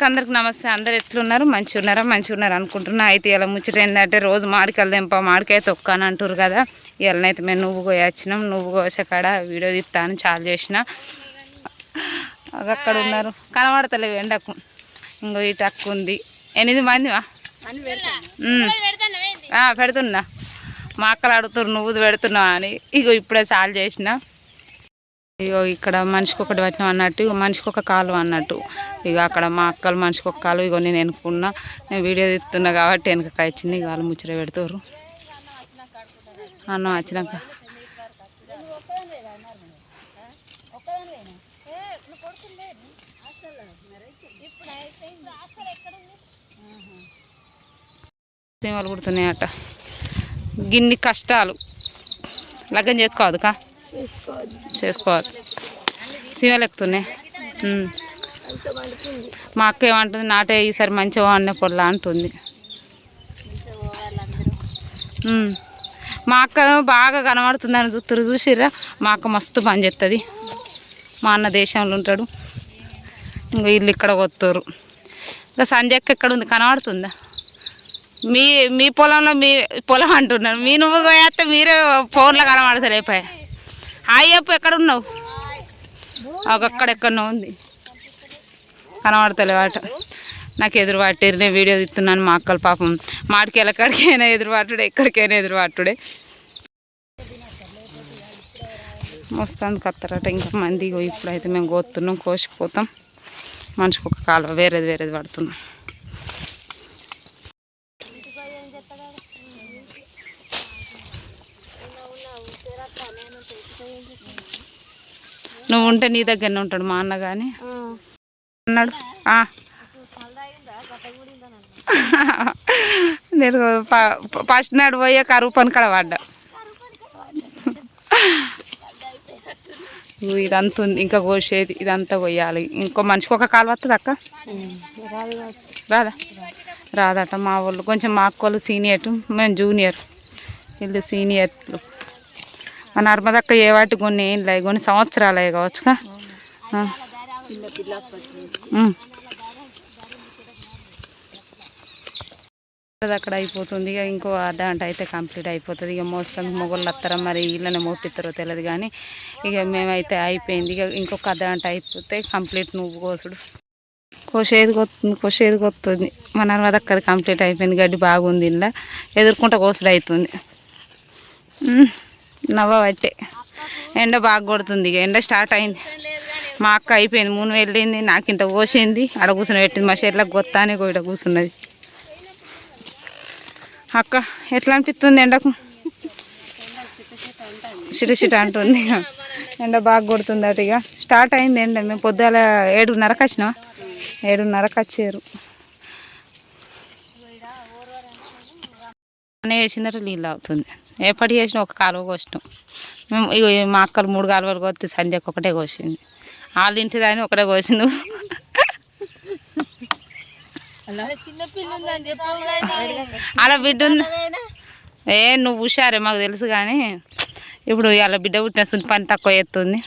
అందరికి నమస్తే. అందరు ఎట్లున్నారు? మంచిగా ఉన్నారు అనుకుంటున్నా. అయితే ఇలా ముచ్చట ఏంటంటే రోజు మామిడికాయలు తెంప మామిడికాయ తొక్క అని అంటారు కదా. ఇవాళనైతే మేము నువ్వు కోయొచ్చినాం. నువ్వు కోసకాడ వీడియో తీస్తాను చాలు చేసిన. అక్కడ ఉన్నారు కనబడతలేవు ఎండకు. ఇంకో ఇటు అక్క ఉంది. 8 మందివా పెడుతున్నా. మా అక్కలు అడుగుతారు నువ్వు పెడుతున్నావు అని. ఇగో ఇప్పుడే చాలు చేసిన. ఇగో ఇక్కడ మనిషికి ఒకటి పట్టినాం అన్నట్టు, ఇగో మనిషికి ఒక కాలు అన్నట్టు. ఇక అక్కడ మా అక్కలు మనిషికి ఒక కాలు. ఇగో నేను వెనుకున్నా, నేను వీడియో తీస్తున్నా కాబట్టి వెనక వచ్చింది. ఇక వాళ్ళు ముచ్చట పెడతారు. అన్నం వచ్చినాక సీమలు కుడుతున్నాయట. గిన్ని కష్టాలు లగ్గం చేసుకోవద్దు కా చేసుకోవాలి. సీమలు ఎక్కుతున్నాయి. మా అక్క ఏమంటుంది, నాటే ఈసారి మంచిగా అన్న పొల్లా అంటుంది. మా అక్క బాగా కనబడుతుందని చూసిర్రా. మా అక్క మస్తు పని చేస్తుంది. మా అన్న దేశంలో ఉంటాడు. ఇంకా ఇల్లు ఇక్కడ కొత్తూరు. ఇంకా సంజయ్ ఎక్కడ ఉంది కనబడుతుందా? మీ పొలంలో మీ పొలం అంటున్నాను. నువ్వు పోయేస్తే మీరే ఫోన్లో కనబడతారు. అయిపోయా హాయ్ చెప్పు, ఎక్కడున్నావు? అక్కడెక్కడో ఉంది కనబడతలే వాట. నాకు ఎదురు పట్టారు. నేను వీడియో తీస్తున్నాను. మా అక్కలు పాపం మాటికి ఎక్కడికైనా ఎదురు పట్టుడే, ఎక్కడికైనా ఎదురు పట్టుడే. మస్తాను కత్తారట ఇంకా మంది. ఇప్పుడైతే మేము కోస్తున్నాం, కోసిపోతాం. మనిషికి ఒక కాలువ వేరేది పడుతున్నాం. నువ్వు ఉంటే నీ దగ్గరనే ఉంటాడు మా అన్న. కానీ అన్నాడు నేను ఫస్ట్ నాడు పోయే కరువు పని కాడ పడ్డా. ఇదంతా ఉంది ఇంకా కోసేది. ఇదంతా కొయ్యాలి. ఇంకో మనిషికి ఒక కాలు వస్తుంది అక్క. రాదట మా వాళ్ళు. కొంచెం మా అక్క వాళ్ళు సీనియర్, మేము జూనియర్. వీళ్ళు సీనియర్లు. మా నర్మదక్క ఏ వాటి కొన్ని కొన్ని సంవత్సరాలు కావచ్చుగా. అక్కడ అయిపోతుంది. ఇక ఇంకో అర్ధగంట అయితే కంప్లీట్ అయిపోతుంది. ఇక మోస్తానికి మొగోళ్ళు వస్తారా మరి వీళ్ళని మోపిస్తారో తెలియదు. కానీ ఇక మేమైతే అయిపోయింది. ఇక ఇంకొక అర్ధగంట అయిపోతే కంప్లీట్ నువ్వు కోసుడు. కోసేది కొత్తుంది. మా నర్మదక్కది కంప్లీట్ అయిపోయింది. గడ్డి బాగుంది. ఇలా ఎదుర్కొంటా కోసుడు అవుతుంది. నవ్వ పట్టే ఎండ బాగా కొడుతుంది. ఇక ఎండ స్టార్ట్ అయింది. మా అక్క అయిపోయింది. 3 వెళ్ళింది. నాకు ఇంత కోసింది. ఆడ కూర్చొని పెట్టింది. మా చెట్లకు గొత్తానే ఇక్కడ కూర్చున్నది. అక్క ఎట్లా అనిపిస్తుంది ఎండకు? చిట అంటుంది. ఎండ బాగా కొడుతుంది అటు. ఇక స్టార్ట్ అయింది ఎండ. మేము పొద్దుల 7:30కి వచ్చినావా? 7:30కి వచ్చారు. అనే వేసిందట నీళ్ళు అవుతుంది. ఎప్పటి చేసినా ఒక కాలువ కోసినాం మేము. ఇక మా అక్కలు 3 కాలువలు కోస్తే సంధ్యకు ఒకటే కోసింది. వాళ్ళ ఇంటి దాని ఒకటే కోసింది. అలా బిడ్డ ఉంది. నువ్వు హుషారే మాకు తెలుసు. కానీ ఇప్పుడు అలా బిడ్డ పుట్టిన పని తక్కువ ఎత్తుంది.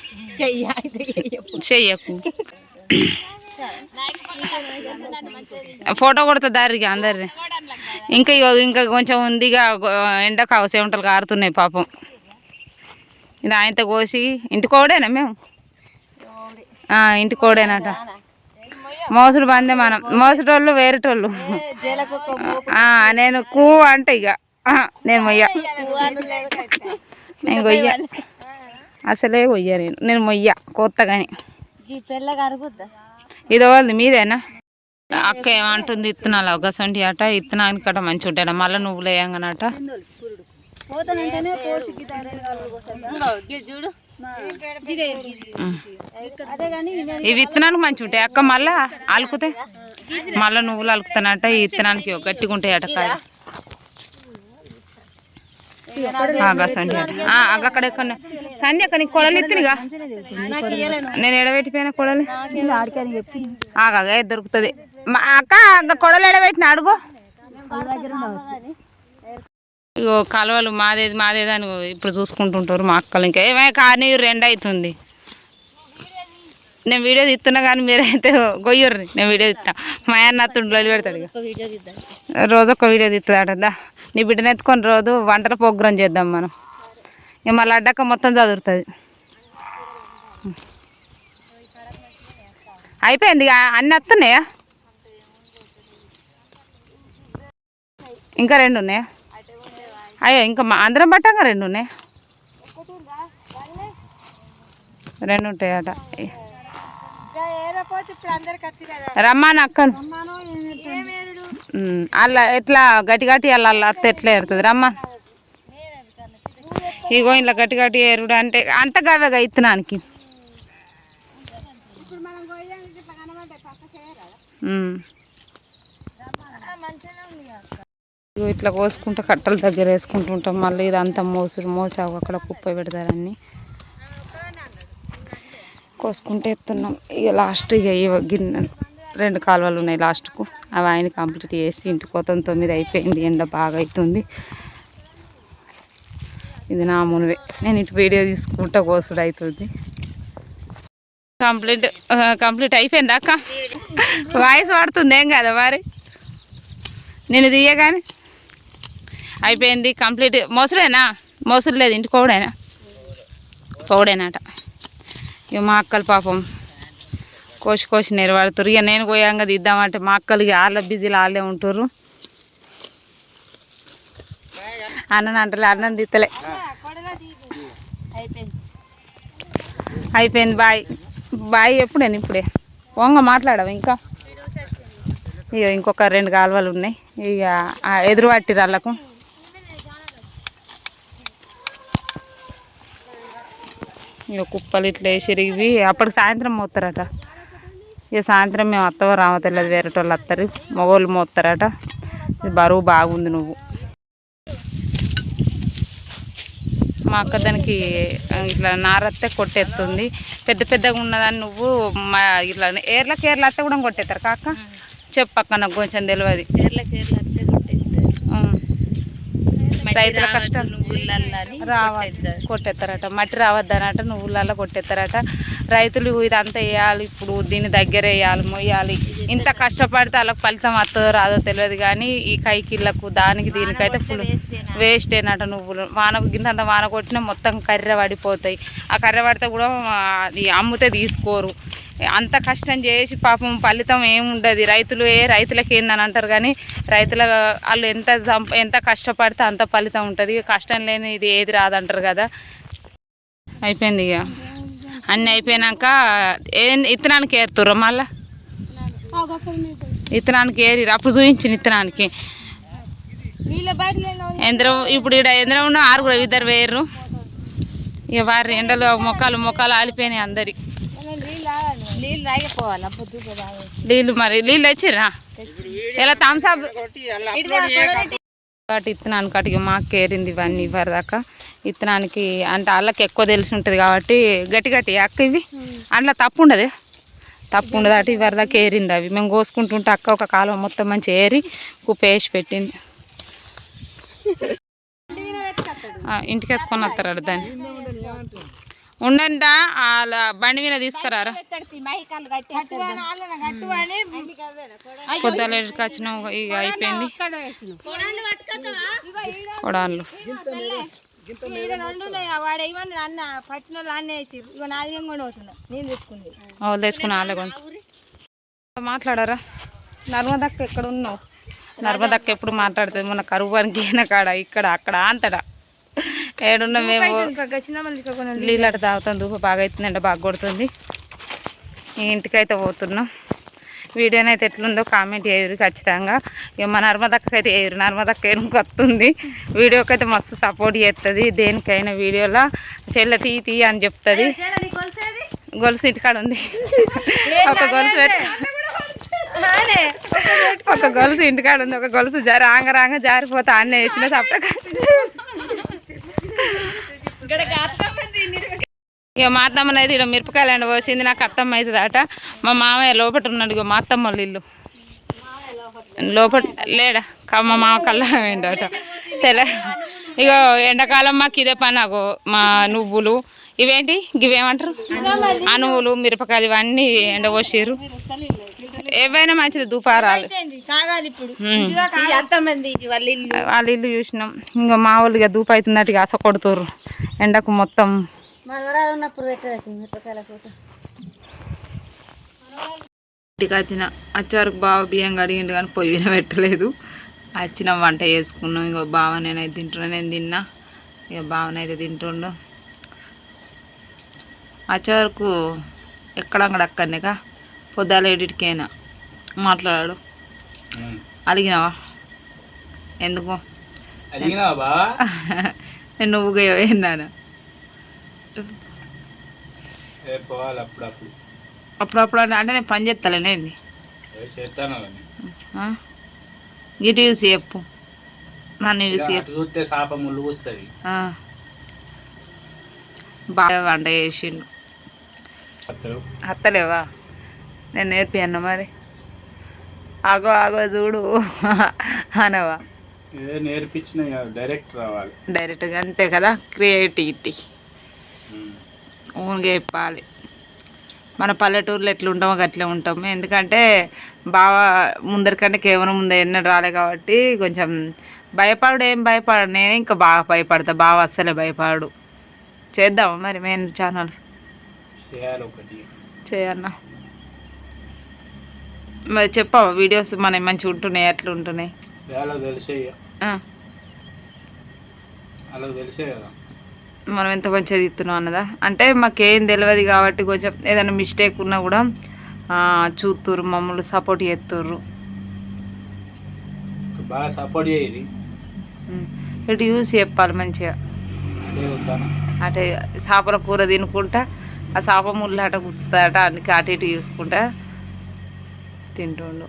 చెయ్యకు. ఫోటో కొడతా దారికి అందరిని. ఇంకా కొంచెం ఉంది. ఇక ఎండకు చెమటలు కారుతున్నాయి పాపం. ఇది ఆయనతో కోసి ఇంటికోడేనా మేము? ఇంటికోడేనట. మోసుడు బందే మనం. మోసటోళ్ళు వేరేటోళ్ళు. నేను కూ అంటే ఇక నేను మొయ్య. నేను కొయ్య అసలే కొయ్య. నేను మొయ్య కొత్తగాని. ఇది వాళ్ళు మీదేనా? అక్క ఏమంటుంది? ఇత్తనాలు ఒకసంటి అట. ఇత్తనానికి అట మంచిగా ఉంటాయట. మళ్ళీ నువ్వు లేయంగానట. ఇవి విత్తనానికి మంచిగా ఉంటాయి అక్క. మళ్ళా అలుకుతాయి. మళ్ళీ నువ్వులు అలుకుతానట. ఈ విత్తనానికి గట్టిగా ఉంటాయి అట కాయ. అక్కడ ఎక్కడ సంధ్య అక్క నీకు కొడలు ఎత్తినిగా. నేను ఎడబెట్టిపోయినా కొడలు దొరుకుతుంది. అక్క కొడలు ఎడబెట్టిన అడుగు. ఇగో కాలువలు మాదేదని ఇప్పుడు చూసుకుంటుంటారు మా అక్కలు. ఇంకా ఏమైనా కానీ 2 అవుతుంది. నేను వీడియో తీస్తున్నా కానీ మీరైతే గొయ్యర్రి. నేను వీడియో తీస్తా. మా అన్న అత్తుండ్లో పెడతాడు ఇక రోజు ఒక వీడియో తీస్తుందా. నీ బిడ్డను ఎత్తుకొని రోజు వంటల ప్రోగ్రాం చేద్దాం మనం. ఇక మళ్ళీ అడ్డాక మొత్తం చదువుతుంది. అయిపోయింది ఇక అన్నీ వస్తున్నాయా? ఇంకా 2 ఉన్నాయా? అయ్యో ఇంకా అందరం పట్టాక 2 ఉన్నాయి. 2 ఉంటాయట. రమ్మాను అక్కను అలా ఎట్లా గట్టి గట్టి అలా అత్త ఎట్లా ఏరుతుంది రమ్మా. ఇగో ఇలా గట్టి గట్టి ఏరుడు అంటే అంత గవగా ఇత్తనానికి. ఇట్లా కోసుకుంటూ కట్టల దగ్గర వేసుకుంటుంటాం. మళ్ళీ ఇదంతా మోసి అక్కడ కుప్ప పెడతారని కోసుకుంటూ ఎత్తున్నాం. ఇక లాస్ట్ ఇక గిన్నె 2 కాలువలు ఉన్నాయి లాస్ట్కు. అవి ఆయన కంప్లీట్ చేసి ఇంటికి పోతాం. 9 అయిపోయింది. ఎండ బాగా అవుతుంది. ఇది నా మునివే. నేను ఇటు వీడియో తీసుకుంటా కోసుడు అవుతుంది. కంప్లీట్ అయిపోయింది అక్క. వాయిస్ పడుతుంది ఏం కదా మరి. నేను తీయగానే అయిపోయింది కంప్లీట్. మోసుడేనా? మోసుడు లేదు ఇంటి పౌడేనాట. ఇక మా అక్కలు పాపం కోసి నెరవాడుతురు. ఇక నేను పోయాంగా తీద్దామంటే మా అక్కలు వాళ్ళ బిజీలు వాళ్ళే ఉంటారు. అన్నను అంటలే, అన్నం తీస్తలే. అయిపోయింది. బాయ్ ఎప్పుడేనా? ఇప్పుడే వంగ మాట్లాడవు ఇంకా. ఇక ఇంకొక 2 కాలువలు ఉన్నాయి. ఇక ఎదురు పట్టిరు వాళ్ళకు. ఇక కుప్పలు ఇట్లా వేసిరు. ఇవి అప్పటికి సాయంత్రం మోస్తారట. ఇక సాయంత్రం మేము అత్తవో రామో తెలియదు. వేరే వాళ్ళు వస్తారు, మగవాళ్ళు మోస్తారట. ఇది బరువు బాగుంది. నువ్వు మా అక్క దానికి ఇట్లా నారత్తే కొట్టేస్తుంది. పెద్దగా ఉన్నదాన్ని నువ్వు ఇట్లా ఏర్ల అత్తే కూడా కొట్టేస్తారు కాక. చెప్పక్క నాకు కొంచెం తెలియదు. రైతుల కష్టం కొట్టేస్తారట. మట్టి రావద్దనట, నువ్వులల్లో కొట్టేస్తారట. రైతులు ఇదంతా వేయాలి, ఇప్పుడు దీన్ని దగ్గర వేయాలి, మొయ్యాలి. ఇంత కష్టపడితే వాళ్ళకి ఫలితం వస్తుందో రాదో తెలియదు. కానీ ఈ కైకిళ్ళకు దీనికైతే ఫుల్ వేస్టేనట. నువ్వులు వానకు గింత వాన కొట్టినా మొత్తం కర్రె పడిపోతాయి. ఆ కర్రె పడితే కూడా అమ్ముతే తీసుకోరు. అంత కష్టం చేసి పాపం ఫలితం ఏముండదు. రైతులకి ఏందని అంటారు కానీ వాళ్ళు ఎంత కష్టపడితే అంత ఫలితం ఉంటుంది. కష్టం లేని ఇది ఏది రాదంటారు కదా. అయిపోయింది. ఇక అన్నీ అయిపోయినాక ఇత్తనానికి ఏరుతుర్రు. మళ్ళా ఇత్తనానికి ఏరి అప్పుడు చూపించింది. ఇత్తనానికి ఇప్పుడు ఇక్కడ ఎందరో ఉన్న 6 2 వేయరు. ఇక వారి ఎండలు మొక్కలు ఆలిపోయినాయి అందరి. నీళ్ళు వచ్చిర్రా ఇలా థమ్స్అప్ ఇత్తనానికి అటుగా మాకు ఏరింది. ఇవన్నీ ఇవ్వరదాకా ఇత్తనానికి అంటే వాళ్ళకి ఎక్కువ తెలిసి ఉంటుంది కాబట్టి గట్టి అక్క ఇవి అందులో తప్పు ఉండదు అటు ఇవ్వరదాకా ఏరింది. అవి మేము కోసుకుంటుంటే అక్క ఒక కాలువ మొత్తం మంచి ఏరి కుప్ప వేసి పెట్టింది. ఇంటికి ఎత్తుకొని వస్తారు దాన్ని. ఉండండి వాళ్ళ బండి మీద తీసుకురారా. పొద్దున వచ్చిన ఇక అయిపోయింది. కొడాళ్ళు తెచ్చుకుని వాళ్ళే మాట్లాడారా. నర్మదక్క ఎక్కడ ఉన్నావు? నర్మదక్క ఎప్పుడు మాట్లాడుతుంది. మన కరువానికి కాడ ఇక్కడ అక్కడ అంతడా ఏడున్నా మేము నీళ్ళట తాగుతాం. ధూప బాగా అవుతుంది, ఎండ బాగా కొడుతుంది. ఇంటికైతే పోతున్నాం. వీడియోనైతే ఎట్లుందో కామెంట్ చేయరు ఖచ్చితంగా. ఇక మా నర్మదక్కైతే వేయరు. నర్మదక్క ఏనుకు వస్తుంది. వీడియోకి అయితే మస్తు సపోర్ట్ చేస్తుంది. దేనికైనా వీడియోలో చెల్లె తీ అని చెప్తుంది. గొలుసు ఇంటికాడ ఉంది. ఒక గొలుసు ఇంటికాడ ఉంది. ఒక గొలుసు రాంగ జారిపోతా అన్న వేసిన సపరేట్. ఇక మా అత్తమ్మని అయితే ఇక్కడ మిరపకాయలు ఎండ పోసింది. నాకు అత్తమ్మ అవుతుంది అట. మా మామయ్య లోపల ఉన్నాడు. ఇక మా అత్తమ్మ వాళ్ళు ఇల్లు లోపల లేడా. మా మామ కల్లా ఏంటట తెల. ఇక ఎండాకాలం మాకు ఇదే పని. మా నువ్వులు ఇవేంటి ఇవేమంటారు అనువులు మిరపకాయలు ఇవన్నీ ఎండబోసారు ఏవైనా మంచిది దుపారాలు వాళ్ళ ఇల్లు చూసినాం ఇంకా మా వాళ్ళు ఇక దూపు అవుతున్నట్టుగా ఆశ కొడుతుర్రు ఎండకు మొత్తం ఇంటికి వచ్చేవరకు బావ బియ్యం కడిగిండు కానీ పొయ్యి మీద పెట్టలేదు వచ్చిన వంట చేసుకున్నాం ఇక బావ నేనైతే తింటున్నా నేను తిన్నా ఇక బావనైతే తింటుండు వచ్చేవరకు ఎక్కడక్కడక్కడనేక పొద్దుల ఏడిటికైనా మాట్లాడాడు అడిగినావా ఎందుకు నేను నువ్వుగా ఏందాను అప్పుడప్పుడు అంటే నేను పని చేస్తాలేనేది గిటి చూసి చెప్పు నన్ను చూసి చూస్తే చేప ముళ్ళు వస్తుంది బాగా వంట చేసిండు అత్తలేవా నేను నేర్పియన్నా మరి ఆగో ఆగో చూడు అనవా నేర్పించిన డైరెక్ట్ రావాలి డైరెక్ట్గా అంతే కదా క్రియేటివిటీ ఊరిగా చెప్పాలి మన పల్లెటూరులో ఎట్లా ఉంటామో అట్లే ఉంటాము ఎందుకంటే బాగా ముందరికంటే కేవలం ముందు ఎన్నడూ రాలే కాబట్టి కొంచెం భయపడు ఏం భయపడు నేనే ఇంకా బాగా భయపడతా బాగా అస్సలే భయపడు చేద్దామా మరి మెయిన్ ఛానల్ చేయన్నా మరి చెప్పావా వీడియోస్ మనకి మంచిగా ఉంటున్నాయి ఎట్లా ఉంటున్నాయి మనం ఎంత మంచిగా తీస్తున్నాం అన్నదా అంటే మాకేం తెలియదు కాబట్టి కొంచెం ఏదైనా మిస్టేక్ ఉన్నా కూడా చూస్తుర్రు మమ్మల్ని సపోర్ట్ చేస్తుర్రు బాగా సపోర్ట్ చేయాలి ఇటు చూసి చెప్పాలి మంచిగా అంటే చేపల కూర తినుకుంటా ఆ చేప ముళ్ళు అట గుచ్చుతాడట అందుకే అటు ఇటు చూసుకుంటా తింటుండు